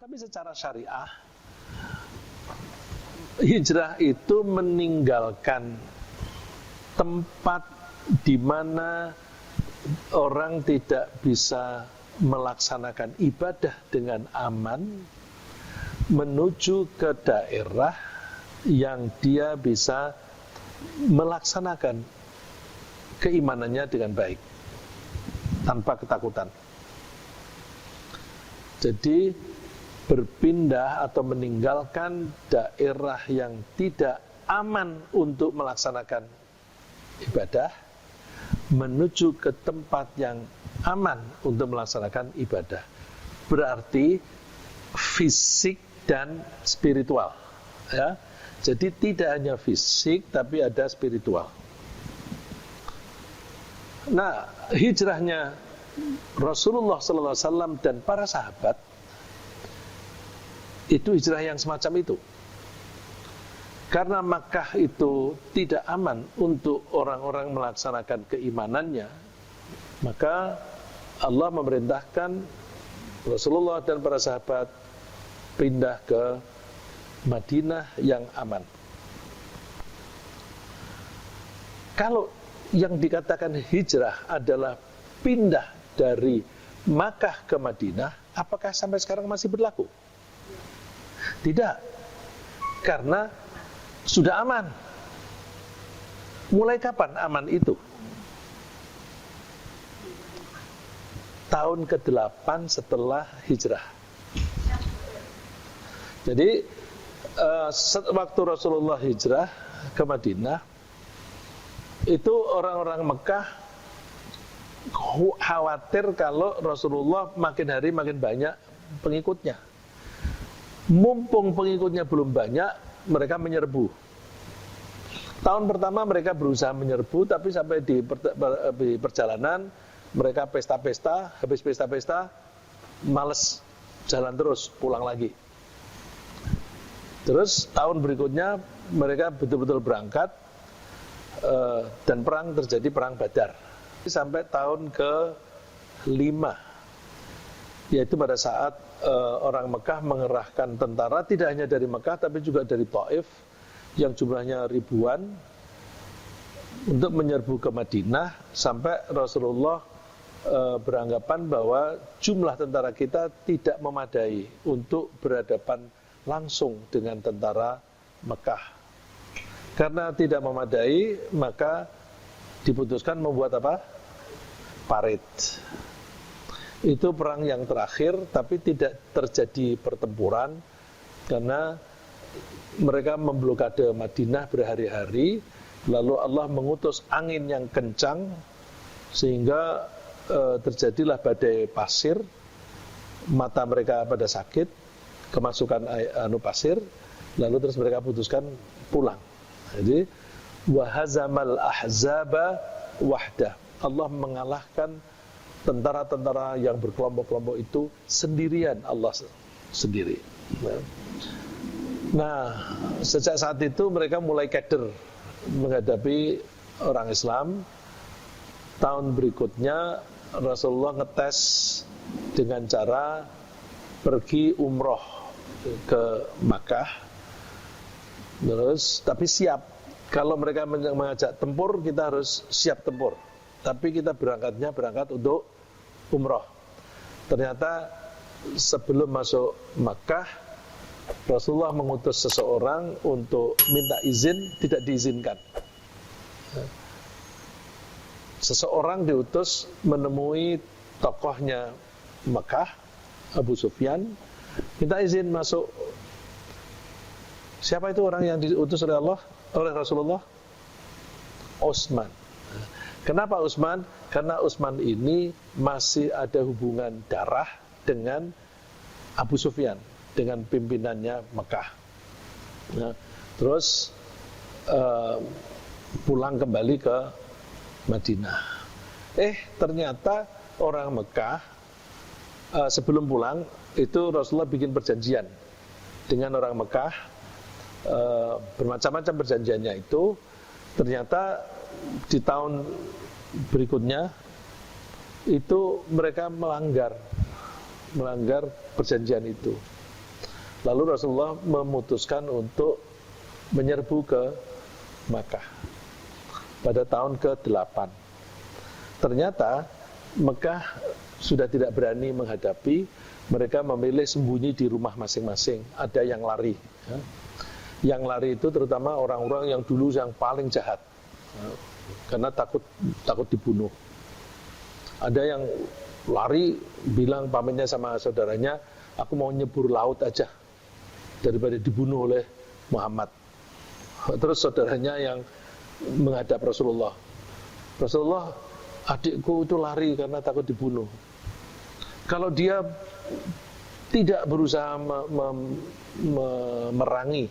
Tapi secara syariah, hijrah itu meninggalkan tempat di mana orang tidak bisa melaksanakan ibadah dengan aman, menuju ke daerah yang dia bisa melaksanakan keimanannya dengan baik, tanpa ketakutan. Jadi berpindah atau meninggalkan daerah yang tidak aman untuk melaksanakan ibadah, menuju ke tempat yang aman untuk melaksanakan ibadah. Berarti fisik dan spiritual, ya. Jadi tidak hanya fisik tapi ada spiritual. Nah, hijrahnya Rasulullah SAW dan para sahabat itu hijrah yang semacam itu. Karena Makkah itu tidak aman untuk orang-orang melaksanakan keimanannya, maka Allah memerintahkan Rasulullah dan para sahabat pindah ke Madinah yang aman. Kalau yang dikatakan hijrah adalah pindah dari Makkah ke Madinah, apakah sampai sekarang masih berlaku? Tidak, karena sudah aman. Mulai kapan aman itu? Tahun ke-8 setelah hijrah. Jadi waktu Rasulullah hijrah ke Madinah, itu orang-orang Mekah khawatir kalau Rasulullah makin hari makin banyak pengikutnya. Mumpung pengikutnya belum banyak, mereka menyerbu. Tahun pertama mereka berusaha menyerbu, tapi sampai di perjalanan mereka pesta-pesta, habis pesta-pesta males, jalan terus, pulang lagi. Terus tahun berikutnya mereka betul-betul berangkat, dan perang terjadi, perang Badar. Sampai tahun ke-5, yaitu pada saat orang Mekah mengerahkan tentara tidak hanya dari Mekah tapi juga dari Taif yang jumlahnya ribuan untuk menyerbu ke Madinah, sampai Rasulullah beranggapan bahwa jumlah tentara kita tidak memadai untuk berhadapan langsung dengan tentara Mekah. Karena tidak memadai, maka diputuskan membuat apa? Parit. Itu perang yang terakhir, tapi tidak terjadi pertempuran karena mereka memblokade Madinah berhari-hari. Lalu Allah mengutus angin yang kencang sehingga terjadilah badai pasir. Mata mereka pada sakit, kemasukan pasir. Lalu terus mereka putuskan pulang. Jadi wahazamal ahzaba wahdah. Allah mengalahkan tentara-tentara yang berkelompok-kelompok itu sendirian, Allah sendiri. Nah, sejak saat itu mereka mulai keder menghadapi orang Islam. Tahun berikutnya Rasulullah ngetes dengan cara pergi umroh ke Makkah. Terus, tapi siap. Kalau mereka mengajak tempur, kita harus siap tempur. Tapi kita berangkat untuk umroh. Ternyata sebelum masuk Makkah, Rasulullah mengutus seseorang untuk minta izin, tidak diizinkan. Seseorang diutus menemui tokohnya Makkah, Abu Sufyan, minta izin masuk. Siapa itu orang yang diutus oleh Allah, oleh Rasulullah? Utsman. Kenapa Utsman? Karena Utsman ini masih ada hubungan darah dengan Abu Sufyan, dengan pimpinannya Mekah. Nah, terus pulang kembali ke Madinah. Ternyata orang Mekah sebelum pulang itu Rasulullah bikin perjanjian dengan orang Mekah, bermacam-macam perjanjiannya itu. Ternyata di tahun berikutnya itu mereka melanggar perjanjian itu. Lalu Rasulullah memutuskan untuk menyerbu ke Makkah pada tahun ke-8. Ternyata Mekah sudah tidak berani menghadapi, mereka memilih sembunyi di rumah masing-masing. Ada yang lari. Ya. Yang lari itu terutama orang-orang yang dulu yang paling jahat, karena takut dibunuh. Ada yang lari bilang pamannya sama saudaranya, aku mau nyebur laut aja daripada dibunuh oleh Muhammad. Terus saudaranya yang menghadap Rasulullah, Rasulullah, adikku itu lari karena takut dibunuh. Kalau dia tidak berusaha memerangi,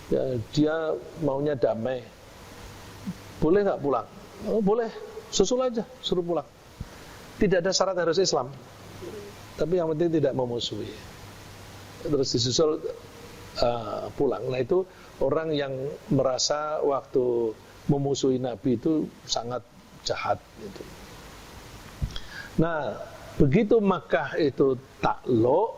ya, dia maunya damai, boleh nggak pulang? Oh, boleh, susul aja, suruh pulang. Tidak ada syarat harus Islam, tapi yang penting tidak memusuhi. Terus disusul pulang. Nah itu orang yang merasa waktu memusuhi Nabi itu sangat jahat itu. Nah, begitu Makkah itu takluk,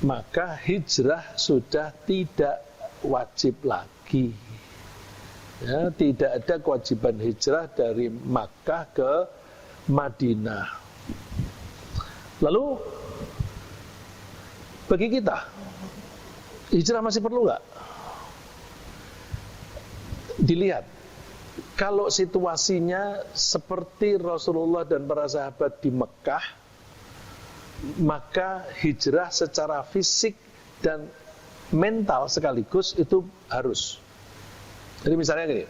maka hijrah sudah tidak wajib lagi. Ya, tidak ada kewajiban hijrah dari Makkah ke Madinah. Lalu bagi kita, hijrah masih perlu nggak? Dilihat. Kalau situasinya seperti Rasulullah dan para sahabat di Mekah, maka hijrah secara fisik dan mental sekaligus itu harus. Jadi misalnya gini,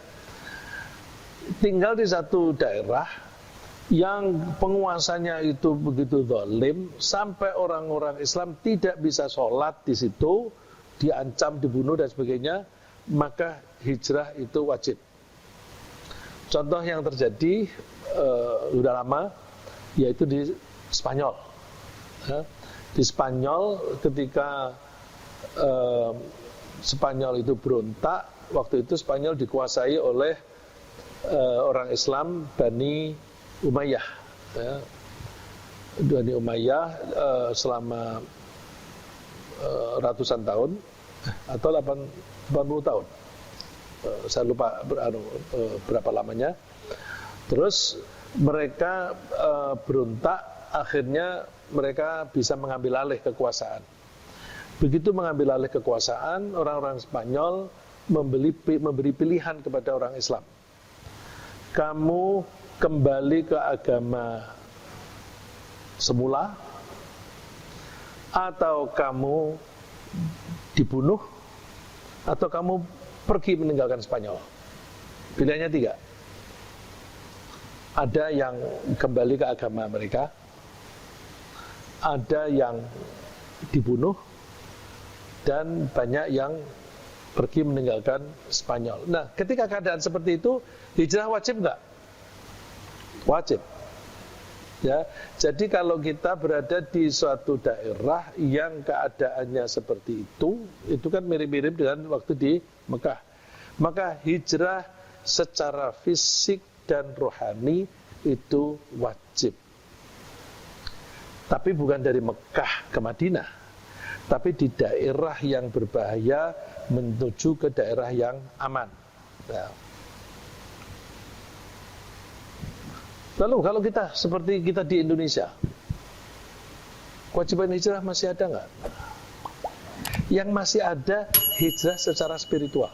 tinggal di satu daerah yang penguasanya itu begitu zalim, sampai orang-orang Islam tidak bisa sholat di situ, diancam dibunuh dan sebagainya, maka hijrah itu wajib. Contoh yang terjadi sudah lama, yaitu di Spanyol. Di Spanyol ketika Spanyol itu berontak, waktu itu Spanyol dikuasai oleh orang Islam Bani Umayyah. Bani Umayyah selama ratusan tahun atau 80 tahun. Saya lupa berapa lamanya. Terus mereka berontak, akhirnya mereka bisa mengambil alih kekuasaan. Begitu mengambil alih kekuasaan, orang-orang Spanyol memberi pilihan kepada orang Islam. Kamu kembali ke agama semula, atau kamu dibunuh, atau kamu pergi meninggalkan Spanyol. Pilihannya 3. Ada yang kembali ke agama mereka, ada yang dibunuh, dan banyak yang pergi meninggalkan Spanyol. Nah, ketika keadaan seperti itu, hijrah wajib nggak? Wajib. Ya, jadi kalau kita berada di suatu daerah yang keadaannya seperti itu kan mirip-mirip dengan waktu di Mekah. Maka hijrah secara fisik dan rohani itu wajib. Tapi bukan dari Mekah ke Madinah, tapi di daerah yang berbahaya menuju ke daerah yang aman. Nah. Lalu kalau kita seperti kita di Indonesia, kewajiban hijrah masih ada nggak? Yang masih ada hijrah secara spiritual.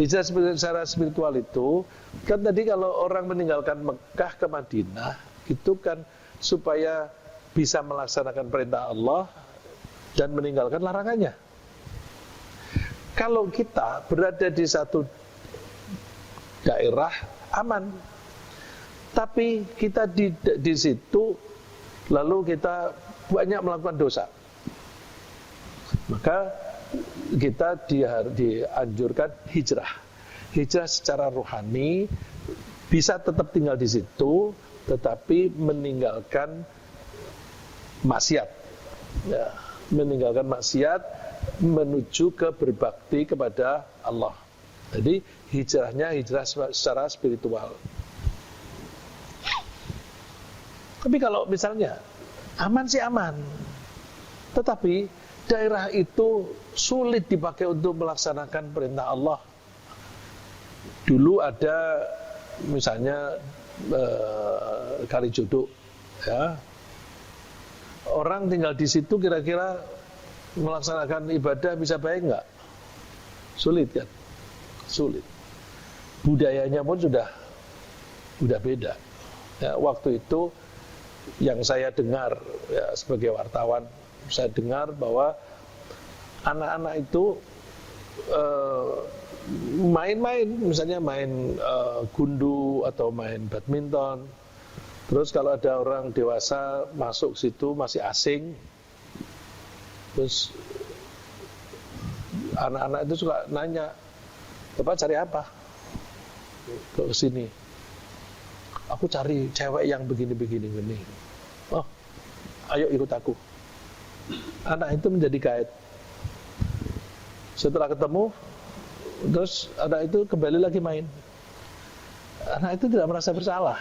Hijrah secara spiritual itu kan tadi kalau orang meninggalkan Mekah ke Madinah itu kan supaya bisa melaksanakan perintah Allah dan meninggalkan larangannya. Kalau kita berada di satu daerah aman, tapi kita di situ lalu kita banyak melakukan dosa, maka kita dianjurkan hijrah. Hijrah secara rohani, bisa tetap tinggal di situ, tetapi meninggalkan maksiat. Ya, meninggalkan maksiat menuju ke berbakti kepada Allah. Jadi hijrahnya hijrah secara spiritual. Tapi kalau misalnya aman sih aman, tetapi daerah itu sulit dipakai untuk melaksanakan perintah Allah. Dulu ada misalnya Kalijodo, ya, orang tinggal di situ kira-kira melaksanakan ibadah bisa baik nggak? Sulit kan? Sulit. Budayanya pun sudah beda. Ya, waktu itu yang saya dengar, ya, sebagai wartawan, saya dengar bahwa anak-anak itu main-main, misalnya main gundu atau main badminton. Terus kalau ada orang dewasa masuk situ masih asing, terus anak-anak itu suka nanya, "Bapak cari apa ke sini?" "Aku cari cewek yang begini. "Oh, ayo ikut aku." Anak itu menjadi guide. Setelah ketemu, terus anak itu kembali lagi main. Anak itu tidak merasa bersalah.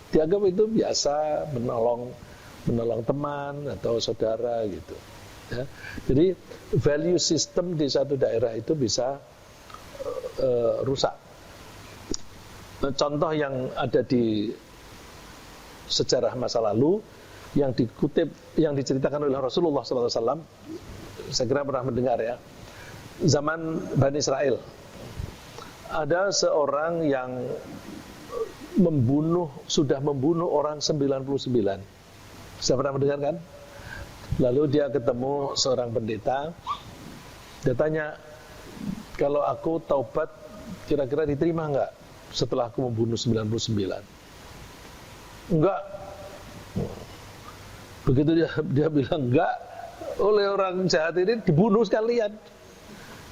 Dianggap itu biasa, menolong teman atau saudara gitu. Ya. Jadi value system di satu daerah itu bisa rusak. Contoh yang ada di sejarah masa lalu yang dikutip, yang diceritakan oleh Rasulullah SAW, saya kira pernah mendengar ya. Zaman Bani Israel, ada seorang yang sudah membunuh orang 99. Saya pernah mendengar kan? Lalu dia ketemu seorang pendeta. Dia tanya, "Kalau aku taubat, kira-kira diterima enggak setelah aku membunuh 99? "Enggak." Begitu dia bilang enggak, oleh orang jahat ini dibunuh sekalian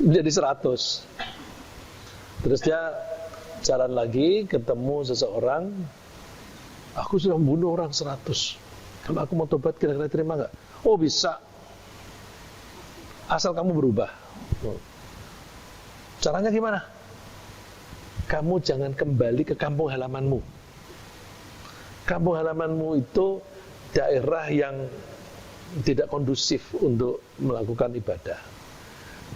menjadi 100. Terus dia jalan lagi, ketemu seseorang, "Aku sudah membunuh orang 100. Kalau aku mau tobat kira-kira terima enggak?" "Oh, bisa. Asal kamu berubah." "Caranya gimana?" "Kamu jangan kembali ke kampung halamanmu. Kampung halamanmu itu daerah yang tidak kondusif untuk melakukan ibadah.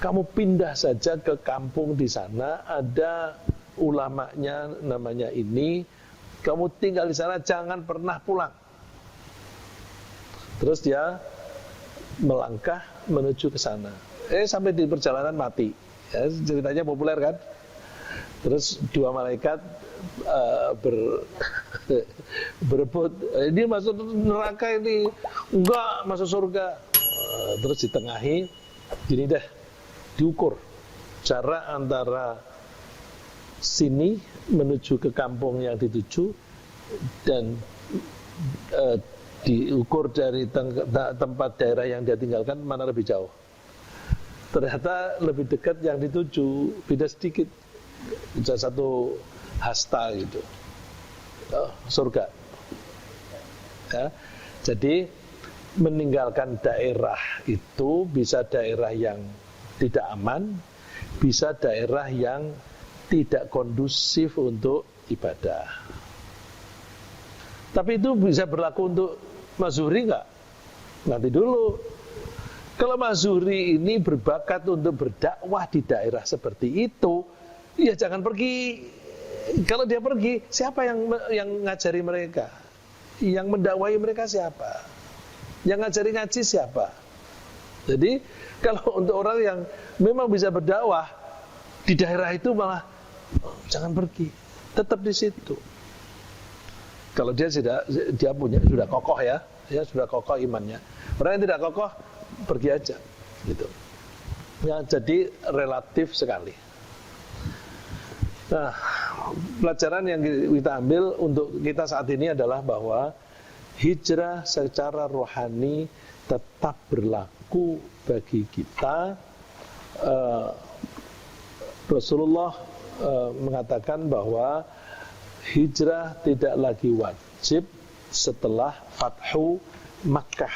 Kamu pindah saja ke kampung di sana, ada ulamanya namanya ini, kamu tinggal di sana, jangan pernah pulang." Terus dia melangkah menuju ke sana. Sampai di perjalanan mati. Ya, ceritanya populer kan? Terus dua malaikat berebut, "Ini masuk neraka ini." "Enggak, masuk surga." Terus ditengahi, gini deh, diukur jarak antara sini menuju ke kampung yang dituju dan diukur dari tempat daerah yang dia tinggalkan mana lebih jauh. Ternyata lebih dekat yang dituju, beda sedikit, bisa 1 hasta gitu. Surga. Ya. Jadi meninggalkan daerah itu bisa daerah yang tidak aman, bisa daerah yang tidak kondusif untuk ibadah. Tapi itu bisa berlaku untuk Mas Zuhri enggak? Nanti dulu. Kalau Mas Zuhri ini berbakat untuk berdakwah di daerah seperti itu, ya jangan pergi. Kalau dia pergi, siapa yang ngajari mereka? Yang mendakwai mereka siapa? Yang ngajari ngaji siapa? Jadi kalau untuk orang yang memang bisa berdakwah di daerah itu, malah jangan pergi, tetap di situ. Kalau dia sudah kokoh ya sudah kokoh imannya. Orang yang tidak kokoh pergi aja, gitu. Ya, jadi relatif sekali. Nah, pelajaran yang kita ambil untuk kita saat ini adalah bahwa hijrah secara rohani tetap berlaku bagi kita. Rasulullah mengatakan bahwa hijrah tidak lagi wajib setelah Fathu Makkah.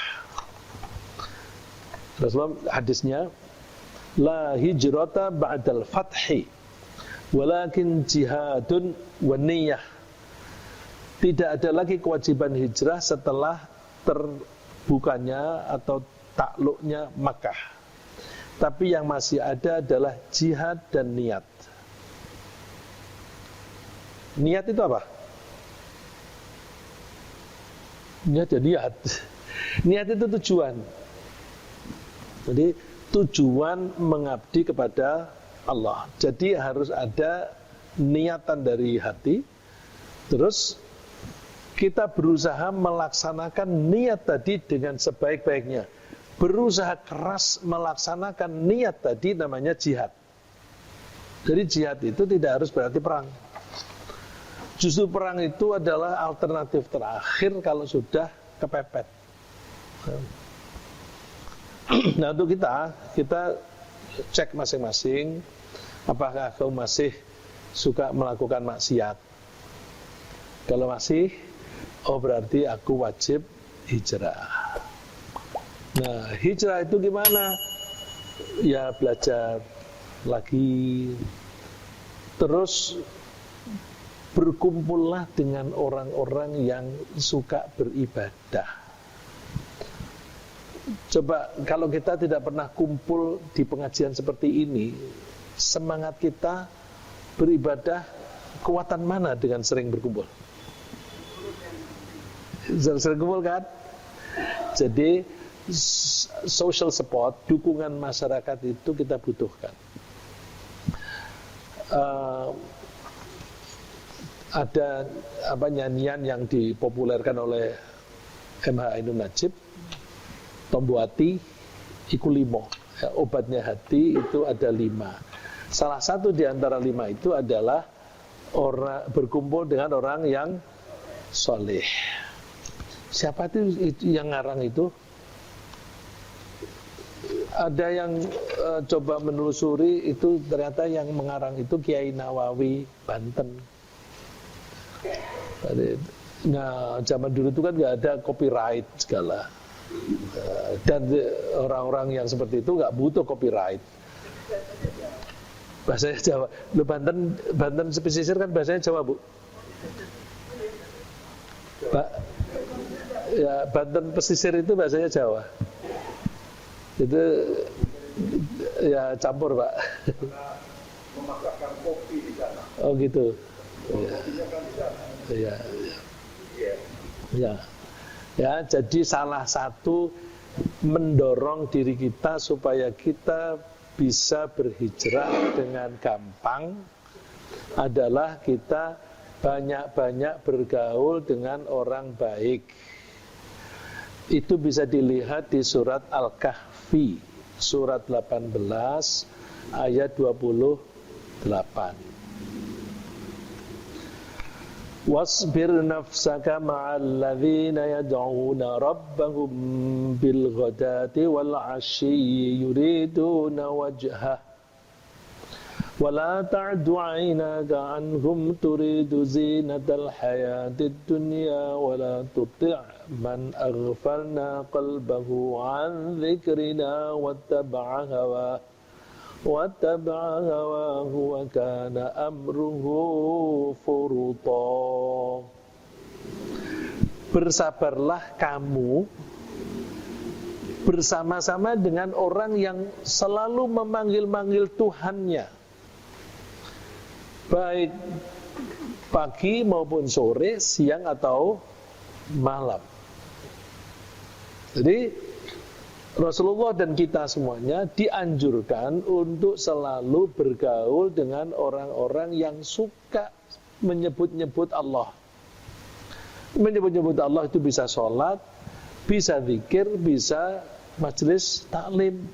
Rasulullah hadisnya, "La hijrata ba'dal fathi, walakin jihadun wa niyyah." Tidak ada lagi kewajiban hijrah setelah terbukanya atau takluknya Makkah. Tapi yang masih ada adalah jihad dan niat. Niat itu apa? Niat ya niat. Niat itu tujuan. Jadi tujuan mengabdi kepada Allah. Jadi harus ada niatan dari hati. Terus kita berusaha melaksanakan niat tadi dengan sebaik-baiknya. Berusaha keras melaksanakan niat tadi namanya jihad. Jadi jihad itu tidak harus berarti perang. Justru perang itu adalah alternatif terakhir kalau sudah kepepet. Nah, untuk kita cek masing-masing, apakah kau masih suka melakukan maksiat. Kalau masih, berarti aku wajib hijrah. Nah, hijrah itu gimana? Ya belajar lagi, terus berkumpullah dengan orang-orang yang suka beribadah. Coba kalau kita tidak pernah kumpul di pengajian seperti ini, semangat kita beribadah kekuatan mana dengan sering berkumpul? Sering kumpul kan? Jadi social support, dukungan masyarakat itu kita butuhkan. Ada nyanyian yang dipopulerkan oleh MH Ainun Najib, Tombo Hati iku limo, ya, obatnya hati itu ada 5. Salah satu di antara 5 itu adalah orang berkumpul dengan orang yang soleh. Siapa itu yang ngarang itu? Ada yang coba menelusuri itu, ternyata yang mengarang itu Kiai Nawawi Banten. Nah, zaman dulu itu kan nggak ada copyright segala. Dan orang-orang yang seperti itu nggak butuh copyright. Bahasanya Jawa. Lu Banten pesisir kan bahasanya Jawa, Bu. Ya, Banten pesisir itu bahasanya Jawa. Itu ya campur, Pak. Memasakkan kopi di sana. Oh gitu. Kopinya kan di sana. Ya. Ya. Ya, jadi salah satu mendorong diri kita supaya kita bisa berhijrah dengan gampang adalah kita banyak-banyak bergaul dengan orang baik. Itu bisa dilihat di surat Al-Kahfi, surat 18 ayat 28. Wasbir nafsaka ma'al ladzina yad'una rabbahum bil ghadati wal 'ashyi yuriduna wajhah wa la ta'du 'ainaka 'anhum turidu zinatal hayatid dunya wa la tuti' man aghfalna qalbahu 'an dzikrina wattaba'a hawahu wa kana amruhu furuta. Bersabarlah kamu bersama-sama dengan orang yang selalu memanggil-manggil Tuhannya, baik pagi maupun sore, siang atau malam. Jadi Rasulullah dan kita semuanya dianjurkan untuk selalu bergaul dengan orang-orang yang suka menyebut-nyebut Allah. Menyebut-nyebut Allah itu bisa sholat, bisa zikir, bisa majelis taklim.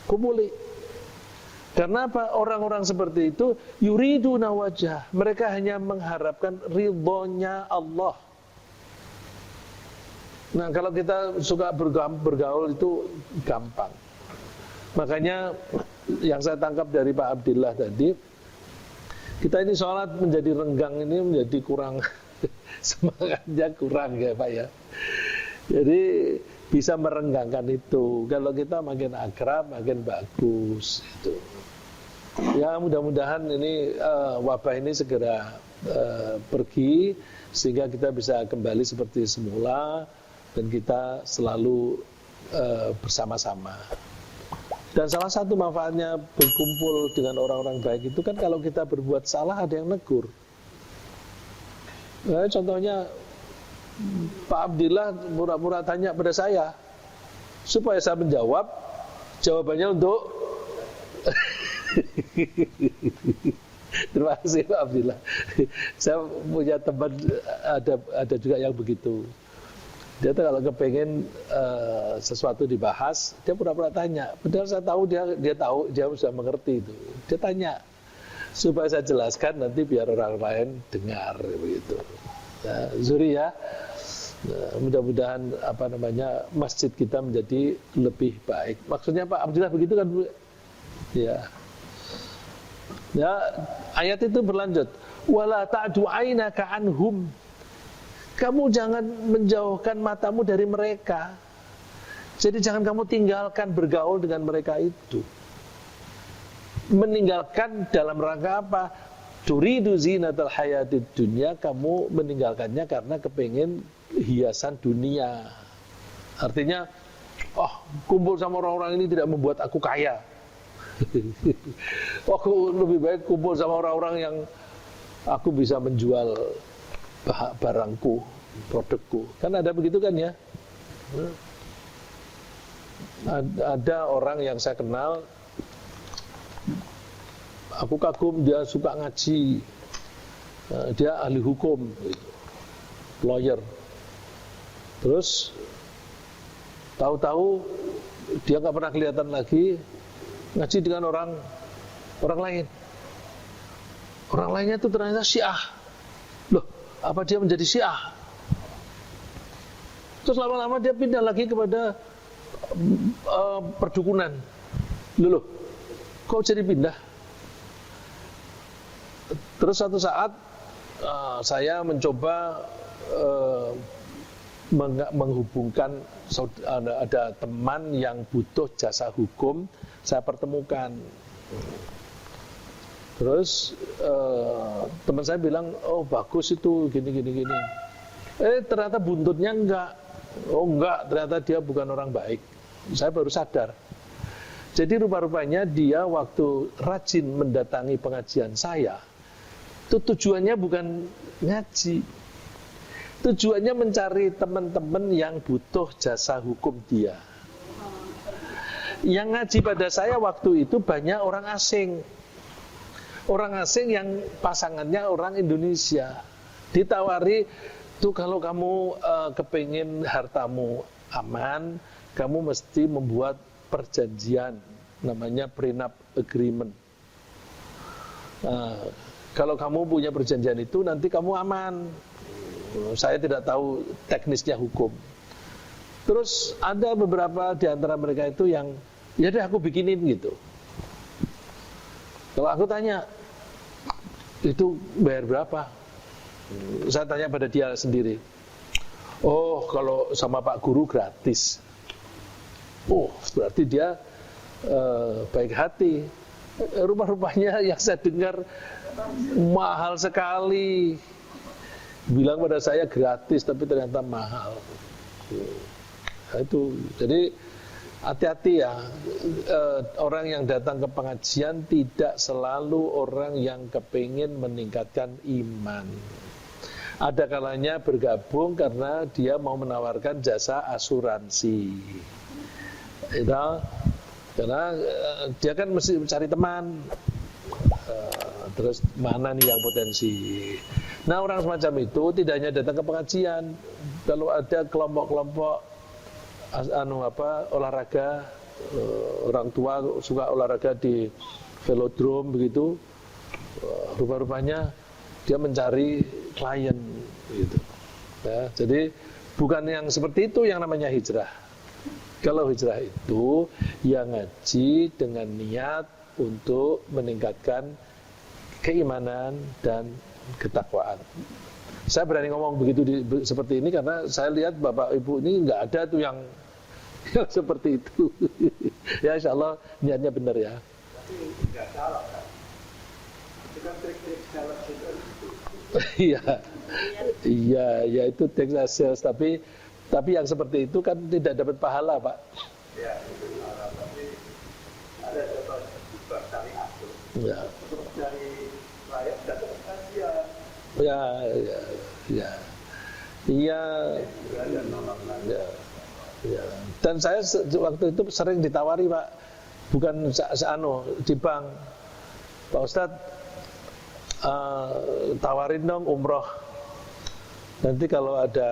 Kumpuli. Karena apa? Orang-orang seperti itu yuriduna wajah. Mereka hanya mengharapkan ridhonya Allah. Nah, kalau kita suka bergaul itu gampang. Makanya yang saya tangkap dari Pak Abdillah tadi, kita ini sholat menjadi renggang, ini menjadi kurang semangatnya kurang ya Pak ya. Jadi bisa merenggangkan itu. Kalau kita makin akrab, makin bagus itu. Ya mudah-mudahan ini wabah ini segera pergi sehingga kita bisa kembali seperti semula. dan kita selalu bersama-sama. Dan salah satu manfaatnya berkumpul dengan orang-orang baik itu kan kalau kita berbuat salah ada yang negur. Nah, contohnya Pak Abdillah pura-pura tanya pada saya supaya saya menjawab, jawabannya untuk terima kasih Pak Abdillah. Saya punya teman ada juga yang begitu. Dia tuh kalau kepengen sesuatu dibahas, dia pura-pura tanya. Padahal saya tahu dia tahu, dia sudah mengerti itu. Dia tanya supaya saya jelaskan nanti biar orang lain dengar begitu. Nah, Zuri ya. Nah, mudah-mudahan masjid kita menjadi lebih baik. Maksudnya Pak Abdillah begitu kan? Ya. Ya, ayat itu berlanjut. Wala ta'du 'ainaka 'anhum. Kamu jangan menjauhkan matamu dari mereka. Jadi jangan kamu tinggalkan bergaul dengan mereka itu. Meninggalkan dalam rangka apa? Turidu zinatal hayatid dunya, kamu meninggalkannya karena kepingin hiasan dunia. Artinya, kumpul sama orang-orang ini tidak membuat aku kaya. Aku lebih baik kumpul sama orang-orang yang aku bisa menjual barangku, produkku. Kan ada begitu kan ya? Ada orang yang saya kenal, aku kagum, dia suka ngaji, dia ahli hukum, lawyer. Terus tahu-tahu dia nggak pernah kelihatan lagi ngaji dengan orang lain. Orang lainnya itu ternyata Syiah. Loh, apa dia menjadi Syiah? Terus lama-lama dia pindah lagi kepada perdukunan. Loh, kok jadi pindah? Terus suatu saat saya mencoba menghubungkan, ada teman yang butuh jasa hukum, saya pertemukan. Terus teman saya bilang, oh bagus itu gini. Ternyata buntutnya enggak. Oh enggak, ternyata dia bukan orang baik. Saya baru sadar. Jadi rupa-rupanya dia waktu rajin mendatangi pengajian saya, itu tujuannya bukan ngaji. Tujuannya mencari teman-teman yang butuh jasa hukum dia. Yang ngaji pada saya waktu itu banyak orang asing. Orang asing yang pasangannya orang Indonesia. Ditawari, tuh kalau kamu kepingin hartamu aman, kamu mesti membuat perjanjian, namanya prenup agreement. Kalau kamu punya perjanjian itu, nanti kamu aman. Saya tidak tahu teknisnya hukum. Terus ada beberapa di antara mereka itu yang, ya deh aku bikinin gitu. Kalau aku tanya, itu bayar berapa? Saya tanya pada dia sendiri. Oh, kalau sama Pak Guru gratis. Oh, berarti dia baik hati. Rupa-rupanya yang saya dengar mahal sekali. Bilang pada saya gratis, tapi ternyata mahal. Nah, itu, jadi hati-hati ya, orang yang datang ke pengajian tidak selalu orang yang kepingin meningkatkan iman. Ada kalanya bergabung karena dia mau menawarkan jasa asuransi. Itu, karena dia kan mesti mencari teman. Terus mana nih yang potensi? Nah, orang semacam itu tidak hanya datang ke pengajian. Kalau ada kelompok-kelompok olahraga, orang tua suka olahraga di velodrome begitu, rupa-rupanya dia mencari klien gitu. Ya, jadi bukan yang seperti itu yang namanya hijrah. Kalau hijrah itu yang ngaji dengan niat untuk meningkatkan keimanan dan ketakwaan. Saya berani ngomong begitu seperti ini karena saya lihat bapak ibu ini nggak ada tuh yang seperti itu. Ya insya Allah niatnya benar ya. Tapi nggak salah kan? Itu kan trik-trik sales itu. Iya, itu Texas sales, tapi Tapi yang seperti itu kan tidak dapat pahala, Pak. Ya, itu salah. Tapi ada contoh juga syariat tuh. Ya. Untuk dari rakyat datang ke kajian. Ya, ya, ya. Iya. Ya. Ya. Dan saya waktu itu sering ditawari, Pak. Bukan di bank. Pak Ustadz, tawarin dong umroh. Nanti kalau ada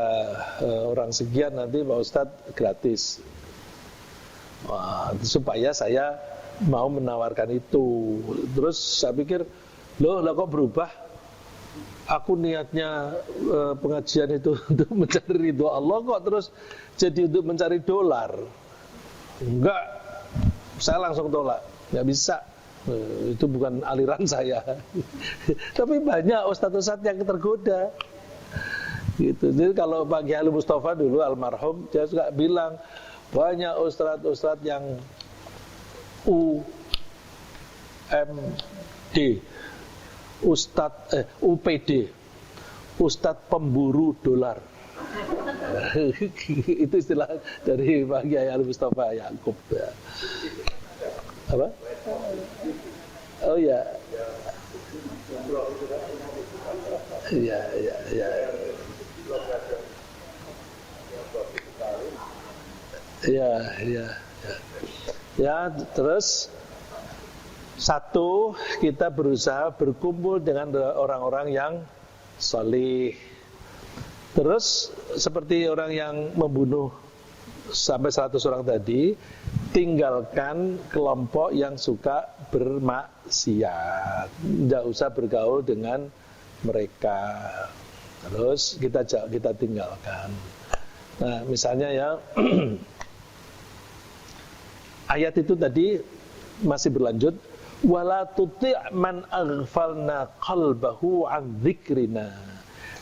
orang sekian nanti Pak Ustadz gratis. Wah, supaya saya mau menawarkan itu. Terus saya pikir, loh kok berubah? Aku niatnya pengajian itu untuk mencari ridho Allah, kok terus jadi untuk mencari dolar? Enggak, saya langsung tolak. Nggak bisa. Itu bukan aliran saya. Tapi banyak ustadz-ustadz yang tergoda. Gitu. Jadi kalau Pak Kiai Mustafa dulu almarhum, dia suka bilang banyak ustadz-ustadz yang UPD, Ustadz Pemburu Dolar. Itu istilah dari Pak Kiai Mustafa Yaakob. Ya. Apa? Oh ya. Ya, ya, ya. Ya, ya, ya. Ya, terus satu, kita berusaha berkumpul dengan orang-orang yang salih. Terus seperti orang yang membunuh sampai 100 orang tadi, tinggalkan kelompok yang suka bermaksiat. Tidak usah bergaul dengan mereka. Terus kita tinggalkan. Nah, misalnya ya ayat itu tadi masih berlanjut, wala tuti' man aghfalna qalbahu an dzikrina.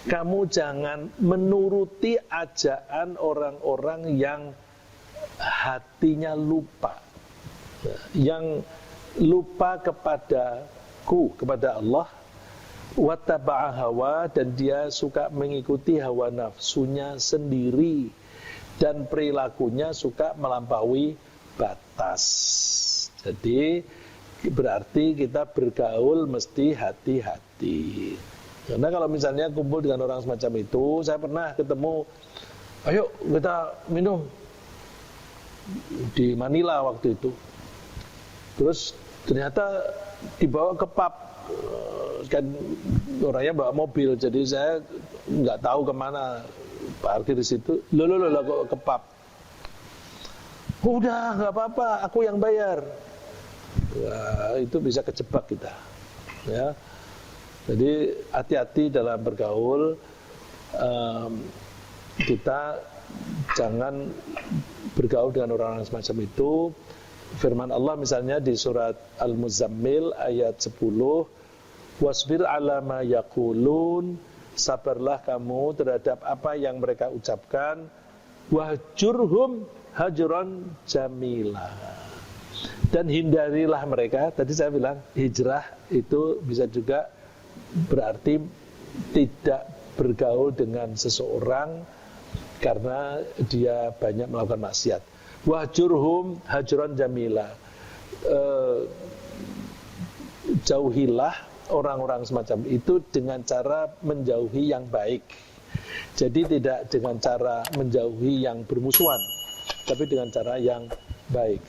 Kamu jangan menuruti ajaan orang-orang yang hatinya lupa, yang lupa kepadaku, kepada Allah, wattaba'a hawa, dan dia suka mengikuti hawa nafsunya sendiri, dan perilakunya suka melampaui batas. Jadi berarti kita bergaul mesti hati-hati. Karena kalau misalnya kumpul dengan orang semacam itu, saya pernah ketemu, ayo kita minum di Manila waktu itu. Terus ternyata dibawa ke pub, kan orangnya bawa mobil, jadi saya nggak tahu kemana, parkir di situ. Loh kok ke pub? Udah nggak apa-apa, aku yang bayar. Wah, itu bisa kejebak kita, ya. Jadi hati-hati dalam bergaul. Kita jangan bergaul dengan orang-orang semacam itu. Firman Allah misalnya di surat Al-Muzammil ayat 10, wasbir ala ma yaqulun, sabarlah kamu terhadap apa yang mereka ucapkan, wahjurhum hajran jamila, dan hindarilah mereka. Tadi saya bilang hijrah itu bisa juga berarti tidak bergaul dengan seseorang karena dia banyak melakukan maksiat. Wahjurhum hajran jamila, jauhilah orang-orang semacam itu dengan cara menjauhi yang baik. Jadi tidak dengan cara menjauhi yang bermusuhan, tapi dengan cara yang baik.